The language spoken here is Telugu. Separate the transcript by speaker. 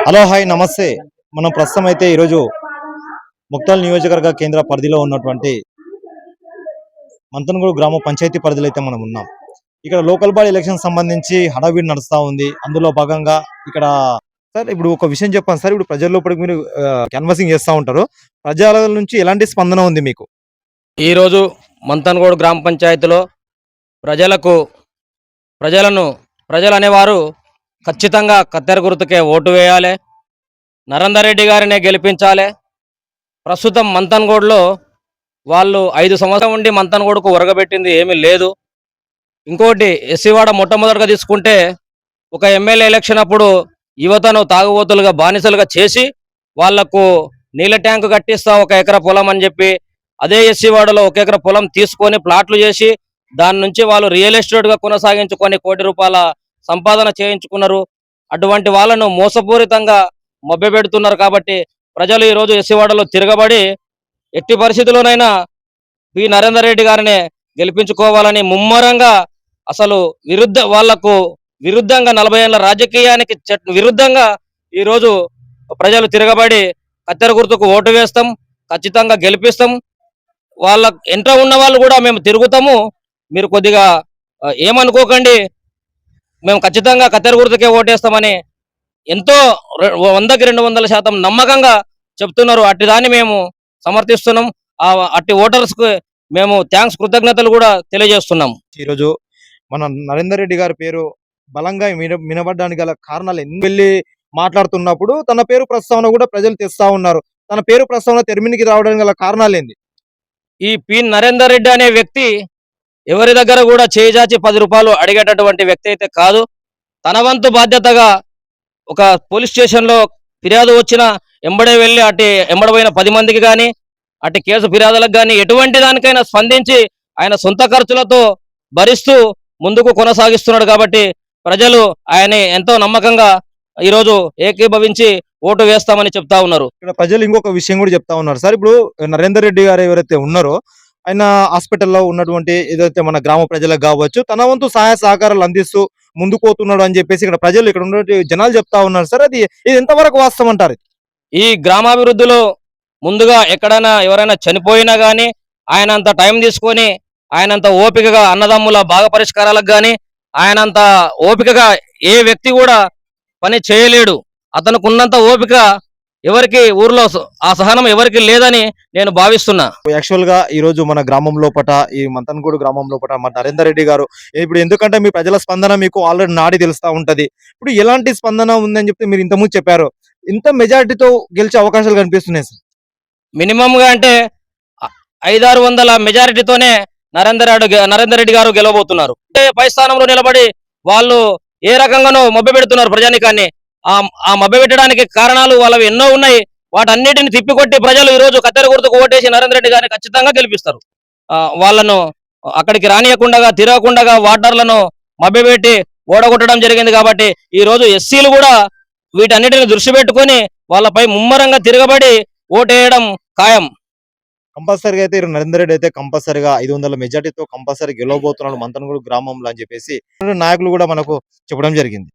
Speaker 1: హలో హాయ్ నమస్తే. మనం ప్రస్తుతం అయితే ఈరోజు ముక్తాల్ నియోజకవర్గ కేంద్ర పరిధిలో ఉన్నటువంటి మంతన్గూడు గ్రామ పంచాయతీ పరిధిలో అయితే మనం ఉన్నాం. ఇక్కడ లోకల్ బాడీ ఎలక్షన్ సంబంధించి హడావిడి నడుస్తా ఉంది. అందులో భాగంగా ఇక్కడ సార్ ఇప్పుడు ఒక విషయం చెప్పండి సార్. ఇప్పుడు ప్రజల లోపలికి మీరు క్యాన్వాసింగ్ చేస్తూ ఉంటారు. ప్రజల నుంచి ఎలాంటి స్పందన ఉంది మీకు?
Speaker 2: ఈరోజు మంతన్గూడు గ్రామ పంచాయతీలో ప్రజలకు ప్రజలు అనేవారు ఖచ్చితంగా కత్తెర గుర్తుకే ఓటు వేయాలి, నరేందర్ రెడ్డి గారినే గెలిపించాలి. ప్రస్తుతం మంతన్గూడులో వాళ్ళు 5 సంవత్సరం ఉండి మంతన్గూడుకు ఒరగబెట్టింది ఏమీ లేదు. ఇంకోటి ఎస్సీవాడ మొట్టమొదటిగా తీసుకుంటే ఒక ఎమ్మెల్యే ఎలక్షన్ అప్పుడు యువతను తాగుబోతులుగా బానిసలుగా చేసి వాళ్లకు నీళ్ళ ట్యాంకు కట్టిస్తా 1 ఎకరా పొలం అని చెప్పి అదే ఎస్సీవాడలో 1 ఎకరా పొలం తీసుకొని ప్లాట్లు చేసి దాని నుంచి వాళ్ళు రియల్ ఎస్టేట్గా కొనసాగించుకొని ₹1 కోటి సంపాదన చేయించుకున్నారు. అటువంటి వాళ్ళను మోసపూరితంగా మభ్యపెడుతున్నారు. కాబట్టి ప్రజలు ఈరోజు ఎస్సీవాడలో తిరగబడి ఎట్టి పరిస్థితుల్లోనైనా నరేందర్ రెడ్డి గారిని గెలిపించుకోవాలని ముమ్మరంగా అసలు వాళ్లకు విరుద్ధంగా 40 ఏళ్ల రాజకీయానికి విరుద్ధంగా ఈరోజు ప్రజలు తిరగబడి కత్తెర గుర్తుకు ఓటు వేస్తాం, ఖచ్చితంగా గెలిపిస్తాం. వాళ్ళ ఎంట ఉన్న వాళ్ళు కూడా మేము తిరుగుతాము, మీరు కొద్దిగా ఏమనుకోకండి, మేము ఖచ్చితంగా కత్తెర గుర్తుకే ఓటేస్తామని ఎంతో 100కి 200% నమ్మకంగా చెప్తున్నారు. అట్టి దాన్ని మేము సమర్థిస్తున్నాం. అట్టి ఓటర్స్కు మేము కృతజ్ఞతలు కూడా తెలియజేస్తున్నాం.
Speaker 1: ఈరోజు మన నరేందర్ రెడ్డి గారి పేరు బలంగా వినబడడానికి గల కారణాలు వెళ్ళి మాట్లాడుతున్నప్పుడు తన పేరు ప్రస్తావన కూడా ప్రజలు తెస్తా ఉన్నారు. తన పేరు ప్రస్తావన తెరమినికి రావడానికి గల కారణాలు ఏంది?
Speaker 2: ఈ నరేందర్ రెడ్డి అనే వ్యక్తి ఎవరి దగ్గర కూడా చేజాచి ₹10 అడిగేటటువంటి వ్యక్తి అయితే కాదు. తన వంతు బాధ్యతగా ఒక పోలీస్ స్టేషన్లో ఫిర్యాదు వచ్చిన ఎంబడే వెళ్ళి ఎంబడపోయిన 10 మందికి కానీ అటు కేసు ఫిర్యాదులకు కానీ ఎటువంటి దానికైనా స్పందించి ఆయన సొంత ఖర్చులతో భరిస్తూ ముందుకు కొనసాగిస్తున్నాడు. కాబట్టి ప్రజలు ఆయన ఎంతో నమ్మకంగా ఈరోజు ఏకీభవించి ఓటు వేస్తామని చెప్తా ఉన్నారు.
Speaker 1: ఇక్కడ ప్రజలు ఇంకొక విషయం కూడా చెప్తా ఉన్నారు సార్. ఇప్పుడు నరేందర్ రెడ్డి గారు ఎవరైతే ఉన్నారో ఆయన హాస్పిటల్లో ఉన్నటువంటి ఏదైతే మన గ్రామ ప్రజలకు కావచ్చు తన వంతు సహాయ సహకారాలు అందిస్తూ ముందుకు పోతున్నాడు అని చెప్పేసి ఇక్కడ ప్రజలు ఇక్కడ ఉన్న జనాలు చెప్తా ఉన్నారు సార్. ఇది ఎంతవరకు వాస్తవం అంటారు?
Speaker 2: ఈ గ్రామాభివృద్ధిలో ముందుగా ఎక్కడైనా ఎవరైనా చనిపోయినా కానీ ఆయనంత టైం తీసుకొని ఆయనంత ఓపికగా అన్నదమ్ముల భాగ పరిష్కారాలకు కానీ ఆయనంత ఓపికగా ఏ వ్యక్తి కూడా పని చేయలేడు. అతనికి ఉన్నంత ఓపిక ఎవరికి ఊర్లో ఆ సహనం ఎవరికి లేదని నేను భావిస్తున్నా.
Speaker 1: యాక్చువల్ గా ఈ రోజు మన గ్రామం లోపట ఈ మంతన్గూడు గ్రామం లోపట మన నరేందర్ రెడ్డి గారు ఇప్పుడు ఎందుకంటే మీ ప్రజల స్పందన మీకు ఆల్రెడీ నాడి తెలుస్తా ఉంటది. ఇప్పుడు ఎలాంటి స్పందన ఉందని చెప్తే మీరు ఇంతకుముందు చెప్పారు, ఇంత మెజారిటీతో గెలిచే అవకాశాలు కనిపిస్తున్నాయి సార్.
Speaker 2: మినిమం గా అంటే 500-600 మెజారిటీతోనే నరేందర్ రెడ్డి గారు గెలవబోతున్నారు. పై స్థానంలో నిలబడి వాళ్ళు ఏ రకంగానో మభ్యపెడుతున్నారు ప్రజానికాన్ని. ఆ మభ్యపెట్టడానికి కారణాలు వాళ్ళవి ఎన్నో ఉన్నాయి. వాటన్నిటిని తిప్పికొట్టి ప్రజలు ఈ రోజు కత్తెర గుర్తుకు ఓటేసి నరేందర్ రెడ్డి గారిని ఖచ్చితంగా గెలిపిస్తారు. వాళ్ళను అక్కడికి రానియకుండా తిరగకుండా వాటర్లను మభ్యపెట్టి ఓడగొట్టడం జరిగింది. కాబట్టి ఈ రోజు ఎస్సీలు కూడా వీటన్నిటిని దృష్టి పెట్టుకొని వాళ్ళపై ముమ్మరంగా తిరగబడి ఓటేయడం ఖాయం.
Speaker 1: కంపల్సరీగా అయితే నరేందర్ రెడ్డి అయితే కంపల్సరీగా 500 మెజార్టీతో కంపల్సరీ గెలవబోతున్నాడు మంతన్గూడు గ్రామంలో అని చెప్పేసి నాయకులు కూడా మనకు చెప్పడం జరిగింది.